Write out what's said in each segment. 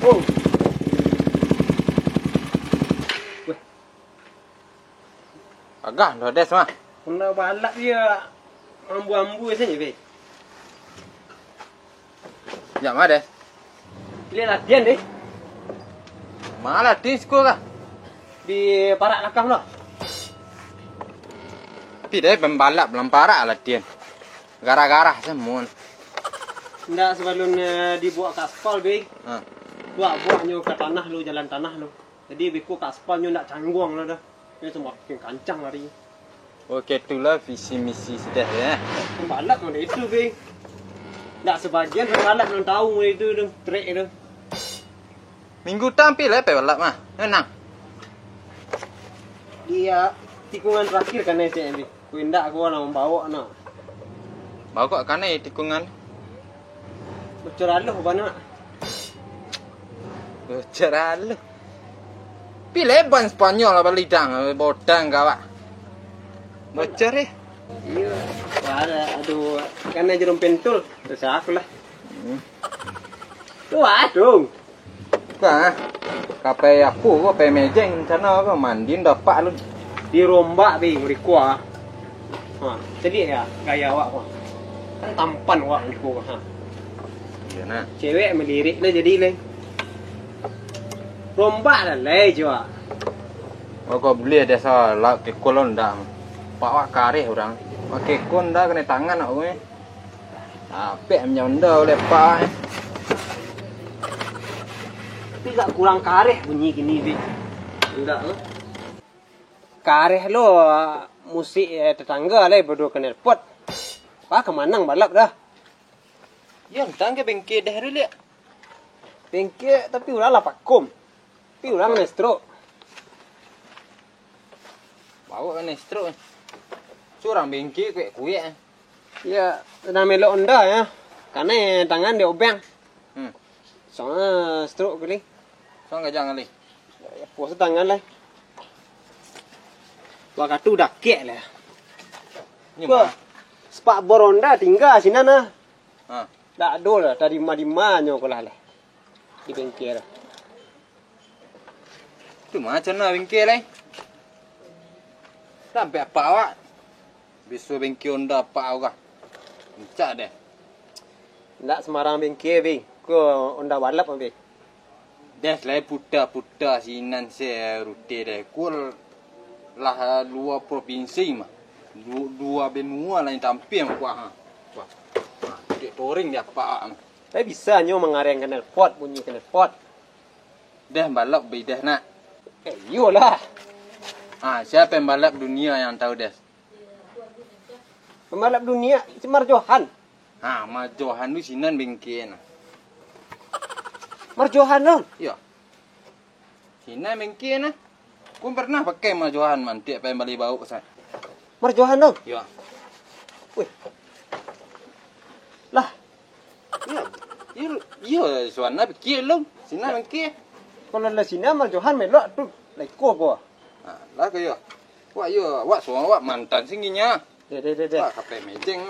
Oh. Agak dah des mah. Kena balak dia ambu-ambu saja, Be. Ya mah des. Dia latihan deh Malah di sekolah kah? di parak lakam lah. Tapi dia pembalap lempara latihan. Gara-gara semua. Nggak sebelum dibuat ke aspal, Be. Ha. Buat-buatnya ke tanah lu, jalan tanah lu. Jadi biku ke aspalnya nggak canggung lah dah. Ini semakin kancang lari. Okey, itulah visi misi sudah ya. Pembalap mana itu, Be. Nggak sebagian pembalap yang tahu itu tu, trek itu. Minggu tampil lah pembalap mah. Menang. Dia tikungan terakhir kan SCM, Be. Ku indak aku nak membawa nak. Bawa kok kan tikungan. Bocor aluh apa nak? Bocor lu. Pilih ban Spanyol apa lidang bodang kawak. Bocor eh. Iya. Aduh, karena jarum pentul, terus aku lah. Tuh aduh. Kah? Kape aku kok pe mejeng sana kok mandin dapat lu. Dirombak Be, mereka. Ha, jadi ya gaya awak kok. Kan tampan awak mereka ha. Iya nak. Cewek melirik lah jadi lah. Rombak lah leh jua. Oh kau beli ada salah ke kolon dah. Pak wak kareh orang. Pakai kon dah kena tangan aku ni. Apa menyonda oleh pak. Tapi tak kurang kareh bunyi gini Be. Enggak lah. Kareh lo musik tetangga lah berdua ke airport. Pak kemanang balap dah. Ya, entang ke bengke dah dulu ya. Bengke tapi ulah lah pakum. Tapi ulah kena stroke. Bawa kan stroke. Surang bengke kuek. Ya, sedang melok onda ya. Karena tangan dia obeng. Soalnya stroke kali. So enggak jangan li. Ya, puas tangan lah. Waktu dah kek lah. Gua sepak boronda tinggal sini nah. Ha. Tak ada lah dari mana kolah lah. Di bengkel lah. Tu macam mana bengke lai? Sampai apa awak? Besok bengke onda apa awak? Encak deh. Tak semarang bengkel Be. Ko onda balap Be. Des lai puta sinan se rute deh. Kul lah luar provinsi mah. Dua benua lain tampil kuah ha. Wah. Dek touring dia apa? Tapi bisa nyo mengarengkan airport bunyi kan airport. Dah balap bedah nak. Iyalah. Ah, siapa yang balap dunia yang tahu des? Pembalap dunia Cemar Johan. Ha, Johan tu sinan bengke nah. Mar Johan dong. Ya. Sinan bengke nah. Kau pernah pakai Johan man tiap yang balik bau saya. Mar Johan dong. Ya. Wih. Lah. Ya, suana pikir lu. Sinan bengke. Kalau lah sini Mar Johan melok tu. Leko gua. Ha, lah ke ya. Wak ya, wak suara wak mantan singginya. Deh. Wak kape mejeng.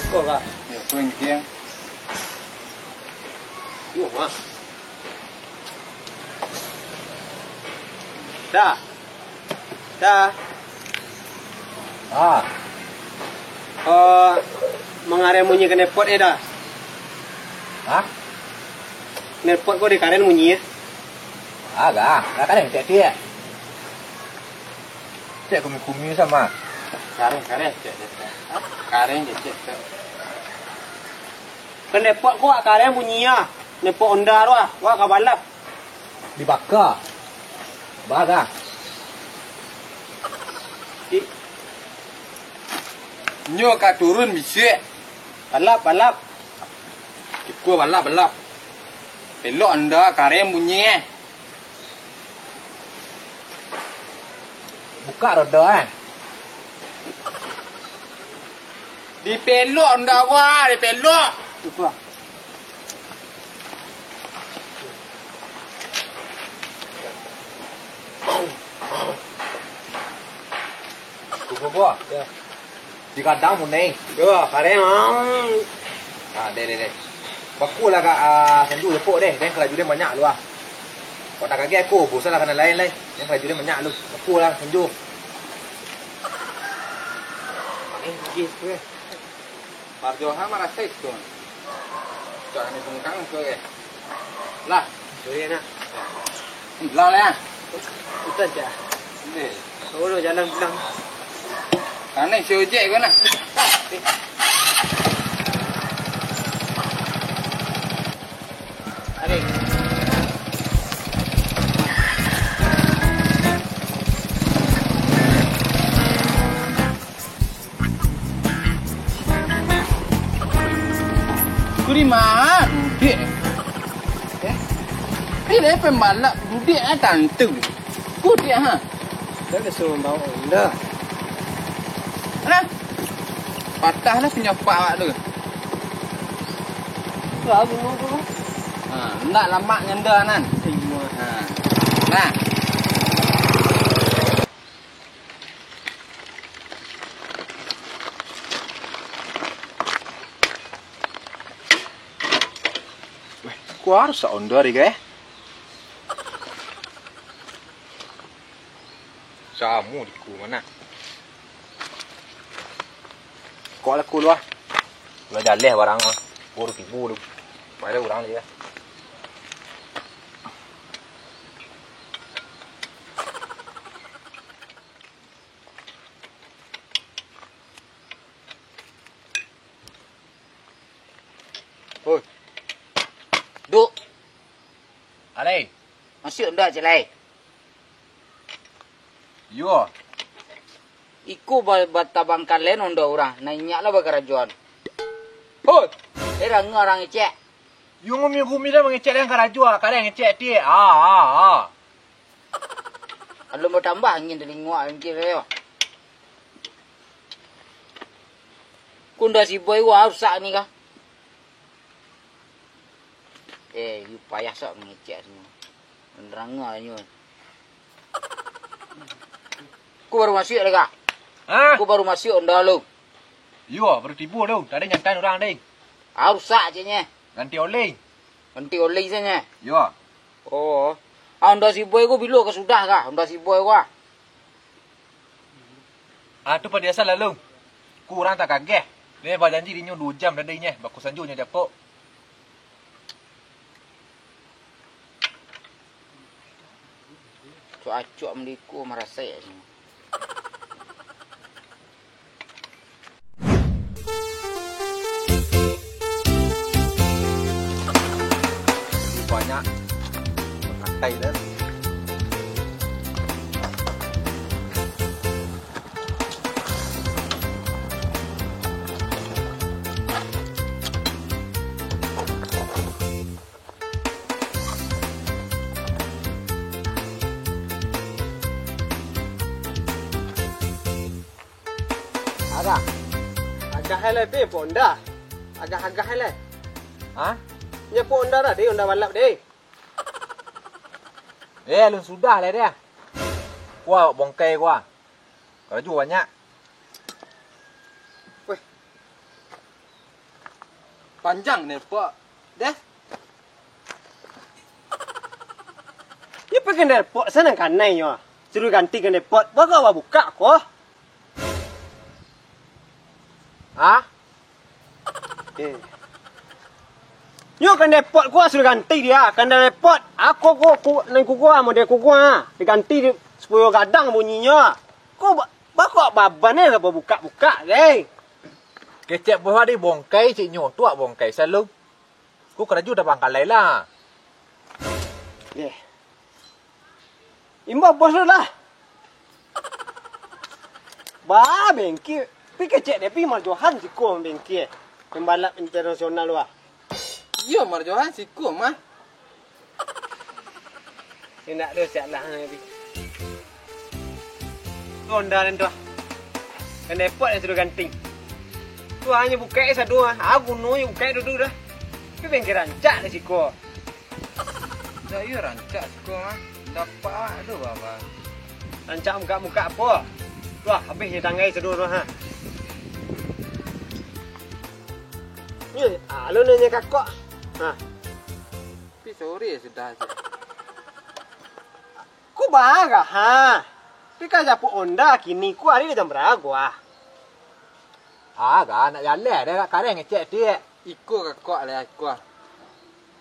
Kok lah. Ya, bengke. Yuk mah. Dah. Ah, Mengaren munyi ke nepot dah. ha? Nepot kok di karen munyi ya. Agak, kan yang dia. Cek kumi sama. Karen. Cek. Ke nepot kok karen munyi ya. Nepot onda tu ah. Wah kabalap. Dibakar. Baga. Nyo ka turun bisa. Balap. Ikut balap. Pelok anda karem bunyi Buka roda Dipelok ndak wah, dipelok. Lupa. Tunggu gua. Ya. Di kandang mun nih. Yo, kareng. Ah, deh. Baku lah kak senju lepuk deh. Dan kelaju dia banyak lu ah. Kau tak kaget aku, bosan lah kena lain lain. Yang kelaju dia banyak lu. Baku lah senju. Gitu. Marjoha mana sih tu? Jangan ni tungkang tu ke. Lah, Sorry nak. lah lah. Utan je. Ni. Solo jalan bilang. Kan ni sejek ke nak? Adik. Kuri mah, duduk. Ini pembalap duduk tante. Duduk ha. Dah kesuruh bawa anda. Nah. Patahlah penyapak awak tu. Kau bunuh tu. Ha, nak lama nyenda nan. Terima. Ha. Nah. Ku harus seondor ya. Samu di ku mana? Kau lah ku luah. Lu dah leh barang ah. Buru tibu lu. Pada orang dia. Oi. Duk. Alai. Masuk ndak celai. Yo. Iku batabang kalian onda orang. Nanya lah bakarajuan. Hoi. Erang orang cek. Yung umi dah mengecek yang karajua. Kalian ngecek dia. Ah. Kalau mau tambah angin dari nguak angin reo. Kunda si boy wah rusak ni kah? You payah sok ngecek semua. Menerangah ni. Ku baru masuk lagi kah? Ah. Ku baru masuk onda lu. Yo, baru tibu lu. Tadi nyantai orang ding. Rusak je nya. Ganti oleh. Nanti oleh saja. Yo. Oh. Onda si boy ku bilo ke sudah kah? Onda si boy wah. Ah, tu pada asal lalu. Kurang tak kaget. Dia berjanji dia 2 jam dadainya. Baku sanjunya dapat. So acuk meliku merasa ya semua. Banyak. Katai dah. Agak halai pe ponda. Agak halai. Hah? Nya ponda dah dia onda balap deh. Lu sudah lah dia. Wah, bongkai gua. Karaju banyak. Weh. Panjang ni pak. Dah. Dia pakai nerpot sana kan nai yo. Suruh ganti ke nerpot. Baga wa buka ko. Hah? Yo kan nerpot gua suruh ganti dia. Kan nerpot. Aku nang gua model gua. Diganti supaya gadang bunyinya. Kau bakok baban ni apa buka-buka deh. Kecek bawah dia bongkai cik nyo. Tuak bongkai selalu. Ku keraju dah pangkal lain lah. Imba bos lah. Ba bengki. Pi kecek dia pi marjohan si ko bengki. Pembalap internasional wah. Yo marjohan siku mah. Nak dia siap lah ni. Honda dan tu. Kan depot yang suruh ganti. Ku hanya buka satu aku nui buka dulu dah. Tapi bengkel rancak di siko. Dah iya rancak sekolah. Dapat ada apa? Rancak muka apa? Wah, habis ni tangai sedul ha. Ni, lu nanya kakak. Ha. Tapi sore sudah aja. Ku baga ha. Pika japu onda kini ku hari jam berapa gua? Agak nak jalan dah kadang ngecek dia. Ikut kakak lah aku.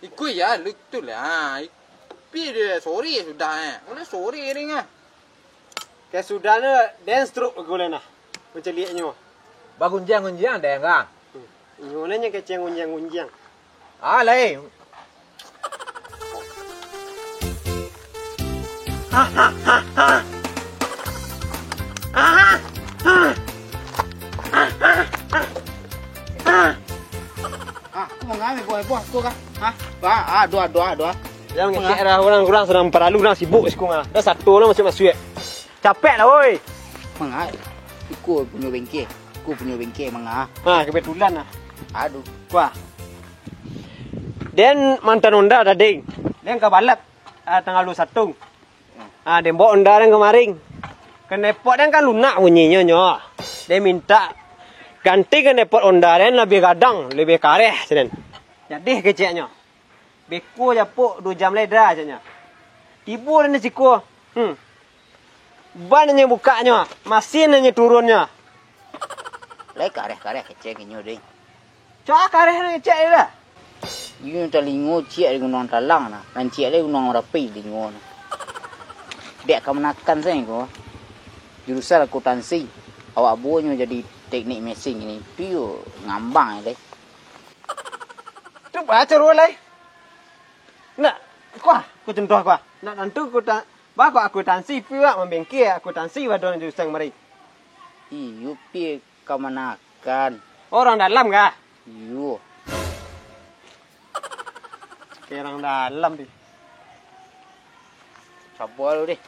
Ikut ya, lutu lah. Tapi dia sore sudah Boleh sore ni ah. Ke sudah ni dance stroke aku lena. Macam liatnya. Bagunjang-gunjang dah kan. Ngolenya ke ceng unjang. Ah lain. Aku mau ngambil buah aku kan? Dua. Jangan ngecek dah orang sedang perlu orang sibuk sekarang ah. Dah satu lah masuk. Capek lah woi. Mangga, aku punya bengkel mangga. Ha, kebetulan lah. Aduh, Wah. Den mantan onda dah ding. Den ke balap tanggal 21. Den bawa onda dan kemarin. Kenepot dan kan lunak bunyinya nyo. Dia minta ganti kenepot onda dan lebih gadang, lebih kareh senen. Jadi keceknya. Beko japuk 2 jam leda aja. Tibu dan siku. Ban nya bukanya, mesin nya turunnya. lek kareh kecek inyo ding. Cak kareh ngecek dah. Yun talingo cia gunong talang na. Nan cia le gunong rapi lingo na. Dek kemenakan saya ko. Jurusan akuntansi. Awak buahnya jadi teknik mesin ini. Piu ngambang le. Tu baca rolai. Nak, kuah, ku contoh kuah. Nak nantu ku tak bako akuntansi piu membengki akuntansi wadon jurusan mari. Iyu pi kemenakan. Orang dalam kah? Iyu. Orang dalam di. Sabar lu deh.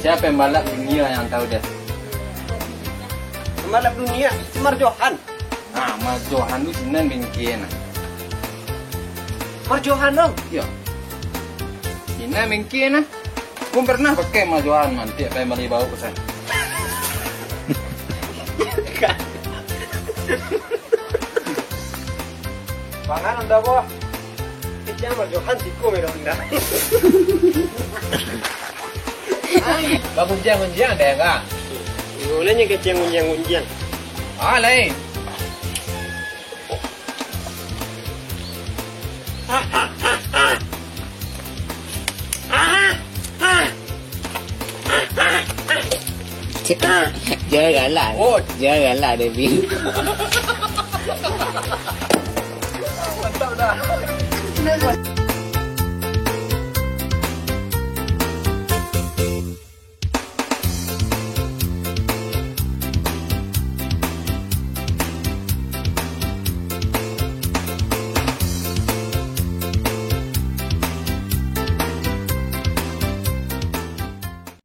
Siapa yang balap dunia yang tahu dah? Balap dunia, Semar Johan. Mas Johan tu sinan bengkel nah. Semar Johan dong. Ya. Sinan bengkel nah. Aku pernah pakai Mas Johan nanti apa yang balik bawa ke sana. Pangan anda boh. Kita Semar Johan siko mero anda. Bagunjang-gunjang dah kan. Ngolenya keceng unjang. Ah lain. Janganlah. Janganlah Devi. Mantap dah.